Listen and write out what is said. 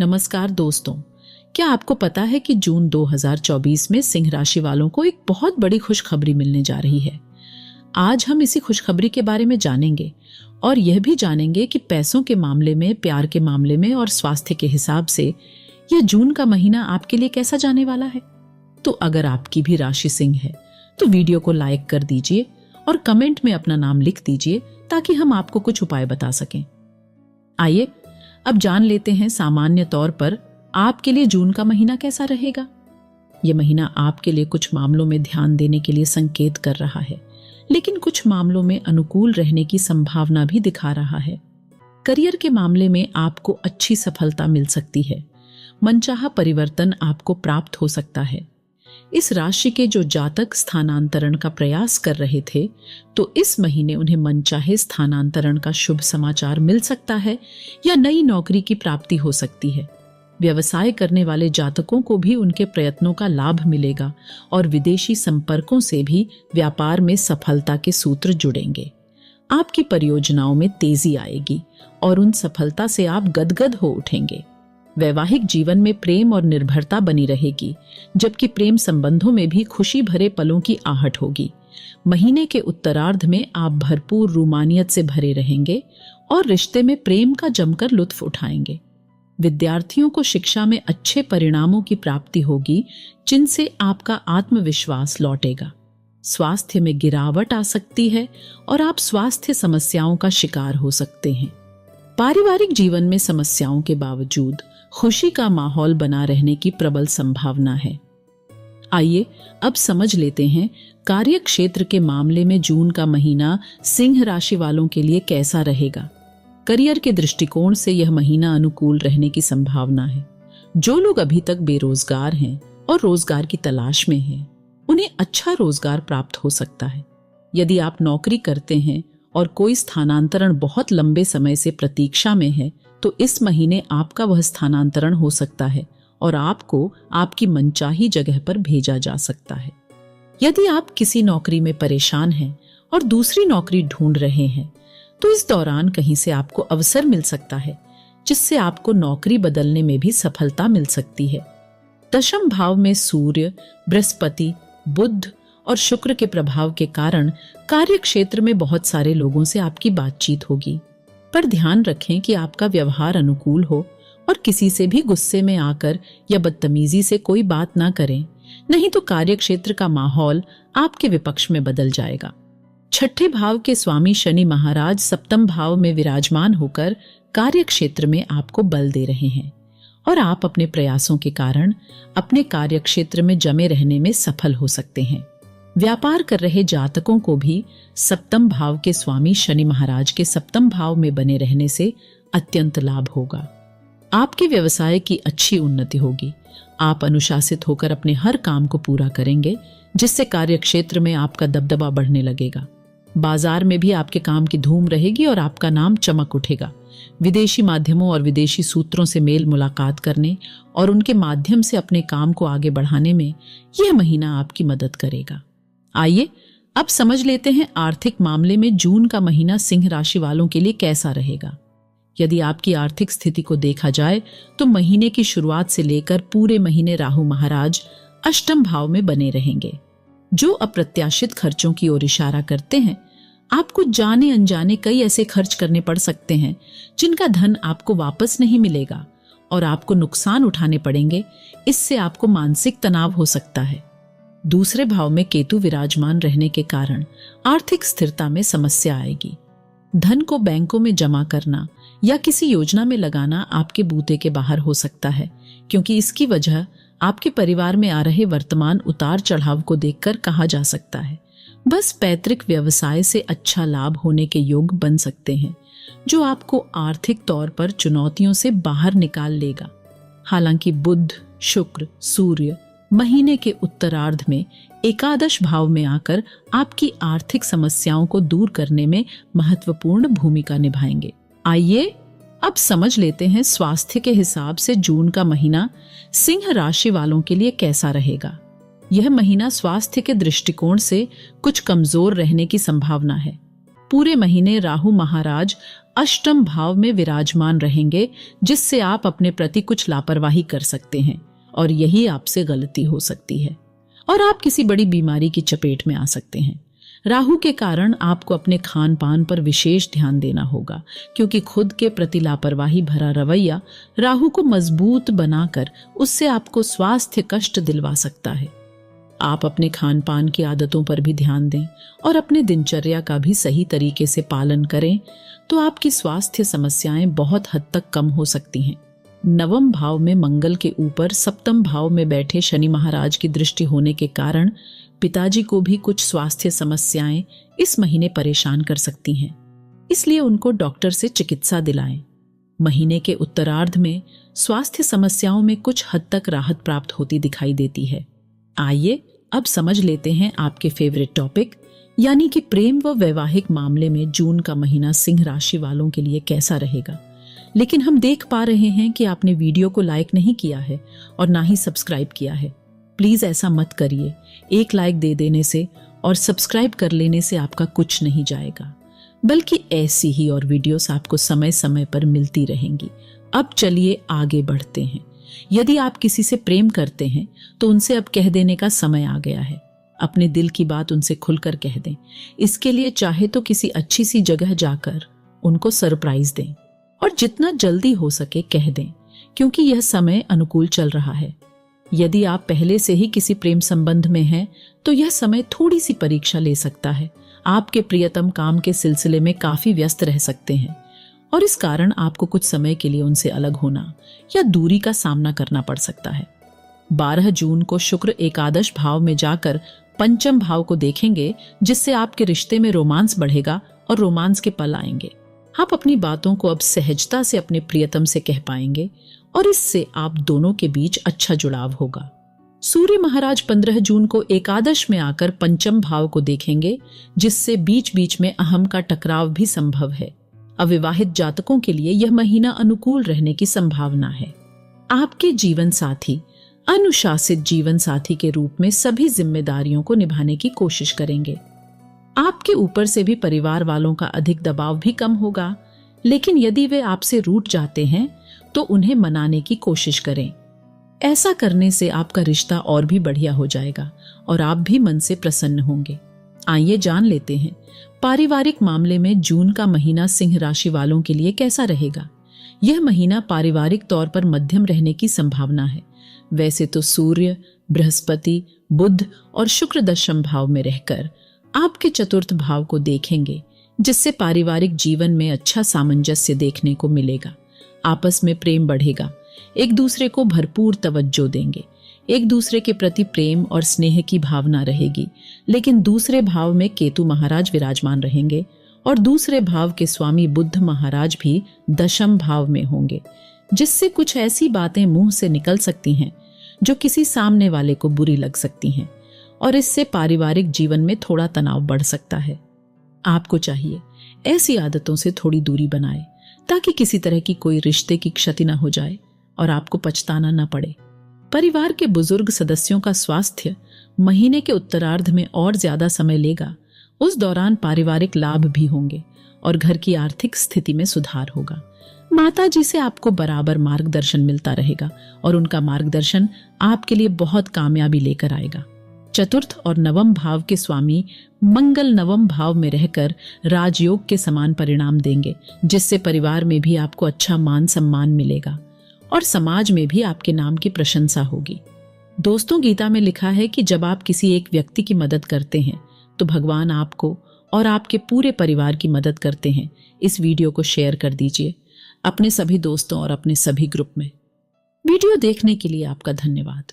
नमस्कार दोस्तों, क्या आपको पता है कि जून 2024 में सिंह राशि वालों को एक बहुत बड़ी खुशखबरी मिलने जा रही है। आज हम इसी खुशखबरी के बारे में जानेंगे और यह भी जानेंगे कि पैसों के मामले में, प्यार के मामले में और स्वास्थ्य के हिसाब से यह जून का महीना आपके लिए कैसा जाने वाला है। तो अगर आपकी भी राशि सिंह है तो वीडियो को लाइक कर दीजिए और कमेंट में अपना नाम लिख दीजिए ताकि हम आपको कुछ उपाय बता सकें। आइए अब जान लेते हैं सामान्य तौर पर आपके लिए जून का महीना कैसा रहेगा। यह महीना आपके लिए कुछ मामलों में ध्यान देने के लिए संकेत कर रहा है, लेकिन कुछ मामलों में अनुकूल रहने की संभावना भी दिखा रहा है। करियर के मामले में आपको अच्छी सफलता मिल सकती है। मनचाहा परिवर्तन आपको प्राप्त हो सकता है। इस राशि के जो जातक स्थानांतरण का प्रयास कर रहे थे, तो इस महीने उन्हें मनचाहे स्थानांतरण का शुभ समाचार मिल सकता है या नई नौकरी की प्राप्ति हो सकती है। व्यवसाय करने वाले जातकों को भी उनके प्रयत्नों का लाभ मिलेगा और विदेशी संपर्कों से भी व्यापार में सफलता के सूत्र जुड़ेंगे। आपकी परियोजनाओं में तेजी आएगी और उन सफलता से आप गदगद हो उठेंगे। वैवाहिक जीवन में प्रेम और निर्भरता बनी रहेगी, जबकि प्रेम संबंधों में भी खुशी भरे पलों की आहट होगी। महीने के उत्तरार्ध में आप भरपूर रूमानियत से भरे रहेंगे और रिश्ते में प्रेम का जमकर लुत्फ उठाएंगे। विद्यार्थियों को शिक्षा में अच्छे परिणामों की प्राप्ति होगी, जिनसे आपका आत्मविश्वास लौटेगा। स्वास्थ्य में गिरावट आ सकती है और आप स्वास्थ्य समस्याओं का शिकार हो सकते हैं। पारिवारिक जीवन में समस्याओं के बावजूद खुशी का माहौल बना रहने की प्रबल संभावना है। आइए अब समझ लेते हैं कार्य क्षेत्र के मामले में जून का महीना सिंह राशि वालों के लिए कैसा रहेगा। करियर के दृष्टिकोण से यह महीना अनुकूल रहने की संभावना है। जो लोग अभी तक बेरोजगार हैं और रोजगार की तलाश में हैं, उन्हें अच्छा रोजगार प्राप्त हो सकता है। यदि आप नौकरी करते हैं और कोई स्थानांतरण बहुत लंबे समय से प्रतीक्षा में है, तो इस महीने आपका वह स्थानांतरण हो सकता है और आपको आपकी मनचाही जगह पर भेजा जा सकता है। यदि आप किसी नौकरी में परेशान हैं और दूसरी नौकरी ढूंढ रहे हैं, तो इस दौरान कहीं से आपको अवसर मिल सकता है, जिससे आपको नौकरी बदलने में भी सफलता मिल सकती है। दशम भाव में सूर्य, बृहस्पति, बुध और शुक्र के प्रभाव के कारण कार्य क्षेत्र में बहुत सारे लोगों से आपकी बातचीत होगी, पर ध्यान रखें कि आपका व्यवहार अनुकूल हो और किसी से भी गुस्से में आकर या बदतमीजी से कोई बात ना करें, नहीं तो कार्य क्षेत्र का माहौल आपके विपक्ष में बदल जाएगा। छठे भाव के स्वामी शनि महाराज सप्तम भाव में विराजमान होकर कार्य क्षेत्र में आपको बल दे रहे हैं और आप अपने प्रयासों के कारण अपने कार्य क्षेत्र में जमे रहने में सफल हो सकते हैं। व्यापार कर रहे जातकों को भी सप्तम भाव के स्वामी शनि महाराज के सप्तम भाव में बने रहने से अत्यंत लाभ होगा। आपके व्यवसाय की अच्छी उन्नति होगी। आप अनुशासित होकर अपने हर काम को पूरा करेंगे, जिससे कार्य क्षेत्र में आपका दबदबा बढ़ने लगेगा। बाजार में भी आपके काम की धूम रहेगी और आपका नाम चमक उठेगा। विदेशी माध्यमों और विदेशी सूत्रों से मेल मुलाकात करने और उनके माध्यम से अपने काम को आगे बढ़ाने में यह महीना आपकी मदद करेगा। आइए अब समझ लेते हैं आर्थिक मामले में जून का महीना सिंह राशि वालों के लिए कैसा रहेगा। यदि आपकी आर्थिक स्थिति को देखा जाए तो महीने की शुरुआत से लेकर पूरे महीने राहु महाराज अष्टम भाव में बने रहेंगे, जो अप्रत्याशित खर्चों की ओर इशारा करते हैं। आपको जाने अनजाने कई ऐसे खर्च करने पड़ सकते हैं जिनका धन आपको वापस नहीं मिलेगा और आपको नुकसान उठाने पड़ेंगे। इससे आपको मानसिक तनाव हो सकता है। दूसरे भाव में केतु विराजमान रहने के कारण आर्थिक स्थिरता में समस्या आएगी। धन को बैंकों में जमा करना या किसी योजना में लगाना आपके बूते के बाहर हो सकता है, क्योंकि इसकी वजह आपके परिवार में आ रहे वर्तमान उतार चढ़ाव को देखकर कहा जा सकता है। बस पैतृक व्यवसाय से अच्छा लाभ होने के योग बन सकते हैं, जो आपको आर्थिक तौर पर चुनौतियों से बाहर निकाल लेगा। हालांकि बुध, शुक्र, सूर्य महीने के उत्तरार्ध में एकादश भाव में आकर आपकी आर्थिक समस्याओं को दूर करने में महत्वपूर्ण भूमिका निभाएंगे। आइए अब समझ लेते हैं स्वास्थ्य के हिसाब से जून का महीना सिंह राशि वालों के लिए कैसा रहेगा। यह महीना स्वास्थ्य के दृष्टिकोण से कुछ कमजोर रहने की संभावना है। पूरे महीने राहु महाराज अष्टम भाव में विराजमान रहेंगे, जिससे आप अपने प्रति कुछ लापरवाही कर सकते हैं और यही आपसे गलती हो सकती है और आप किसी बड़ी बीमारी की चपेट में आ सकते हैं। राहु के कारण आपको अपने खान पान पर विशेष ध्यान देना होगा, क्योंकि खुद के प्रति लापरवाही भरा रवैया राहु को मजबूत बनाकर उससे आपको स्वास्थ्य कष्ट दिलवा सकता है। आप अपने खान पान की आदतों पर भी ध्यान दें और अपने दिनचर्या का भी सही तरीके से पालन करें, तो आपकी स्वास्थ्य समस्याएं बहुत हद तक कम हो सकती हैं। नवम भाव में मंगल के ऊपर सप्तम भाव में बैठे शनि महाराज की दृष्टि होने के कारण पिताजी को भी कुछ स्वास्थ्य समस्याएं इस महीने परेशान कर सकती हैं, इसलिए उनको डॉक्टर से चिकित्सा दिलाएं। महीने के उत्तरार्ध में स्वास्थ्य समस्याओं में कुछ हद तक राहत प्राप्त होती दिखाई देती है। आइए अब समझ लेते हैं आपके फेवरेट टॉपिक यानी कि प्रेम व वैवाहिक मामले में जून का महीना सिंह राशि वालों के लिए कैसा रहेगा। लेकिन हम देख पा रहे हैं कि आपने वीडियो को लाइक नहीं किया है और ना ही सब्सक्राइब किया है। प्लीज ऐसा मत करिए। एक लाइक दे देने से और सब्सक्राइब कर लेने से आपका कुछ नहीं जाएगा, बल्कि ऐसी ही और वीडियोस आपको समय समय पर मिलती रहेंगी। अब चलिए आगे बढ़ते हैं। यदि आप किसी से प्रेम करते हैं तो उनसे अब कह देने का समय आ गया है। अपने दिल की बात उनसे खुलकर कह दें। इसके लिए चाहे तो किसी अच्छी सी जगह जाकर उनको सरप्राइज दें और जितना जल्दी हो सके कह दें, क्योंकि यह समय अनुकूल चल रहा है। यदि आप पहले से ही किसी प्रेम संबंध में हैं तो यह समय थोड़ी सी परीक्षा ले सकता है। आपके प्रियतम काम के सिलसिले में काफी व्यस्त रह सकते हैं और इस कारण आपको कुछ समय के लिए उनसे अलग होना या दूरी का सामना करना पड़ सकता है। 12 जून को शुक्र एकादश भाव में जाकर पंचम भाव को देखेंगे, जिससे आपके रिश्ते में रोमांस बढ़ेगा और रोमांस के पल आएंगे। आप अपनी बातों को अब सहजता से अपने प्रियतम से कह पाएंगे और इससे आप दोनों के बीच अच्छा जुड़ाव होगा। सूर्य महाराज 15 जून को एकादश में आकर पंचम भाव को देखेंगे, जिससे बीच बीच में अहम का टकराव भी संभव है। अविवाहित जातकों के लिए यह महीना अनुकूल रहने की संभावना है। आपके जीवन साथी अनुशासित जीवन साथी के रूप में सभी जिम्मेदारियों को निभाने की कोशिश करेंगे। आपके ऊपर से भी परिवार वालों का अधिक दबाव भी कम होगा, लेकिन यदि वे आपसे रूठ जाते हैं तो उन्हें मनाने की कोशिश करें। ऐसा करने से आपका रिश्ता और भी बढ़िया हो जाएगा और आप भी मन से प्रसन्न होंगे। आइए जान लेते हैं पारिवारिक मामले में जून का महीना सिंह राशि वालों के लिए कैसा रहेगा। यह महीना पारिवारिक तौर पर मध्यम रहने की संभावना है। वैसे तो सूर्य, बृहस्पति, बुध और शुक्र दशम भाव में रहकर आपके चतुर्थ भाव को देखेंगे, जिससे पारिवारिक जीवन में अच्छा सामंजस्य देखने को मिलेगा। आपस में प्रेम बढ़ेगा, एक दूसरे को भरपूर तवज्जो देंगे, एक दूसरे के प्रति प्रेम और स्नेह की भावना रहेगी। लेकिन दूसरे भाव में केतु महाराज विराजमान रहेंगे और दूसरे भाव के स्वामी बुध महाराज भी दशम भाव में होंगे, जिससे कुछ ऐसी बातें मुंह से निकल सकती हैं जो किसी सामने वाले को बुरी लग सकती हैं और इससे पारिवारिक जीवन में थोड़ा तनाव बढ़ सकता है। आपको चाहिए ऐसी आदतों से थोड़ी दूरी बनाए, ताकि किसी तरह की कोई रिश्ते की क्षति न हो जाए और आपको पछताना न पड़े। परिवार के बुजुर्ग सदस्यों का स्वास्थ्य महीने के उत्तरार्ध में और ज्यादा समय लेगा। उस दौरान पारिवारिक लाभ भी होंगे और घर की आर्थिक स्थिति में सुधार होगा। माता जी से आपको बराबर मार्गदर्शन मिलता रहेगा और उनका मार्गदर्शन आपके लिए बहुत कामयाबी लेकर आएगा। चतुर्थ और नवम भाव के स्वामी मंगल नवम भाव में रहकर राजयोग के समान परिणाम देंगे, जिससे परिवार में भी आपको अच्छा मान सम्मान मिलेगा और समाज में भी आपके नाम की प्रशंसा होगी। दोस्तों, गीता में लिखा है कि जब आप किसी एक व्यक्ति की मदद करते हैं तो भगवान आपको और आपके पूरे परिवार की मदद करते हैं। इस वीडियो को शेयर कर दीजिए अपने सभी दोस्तों और अपने सभी ग्रुप में। वीडियो देखने के लिए आपका धन्यवाद।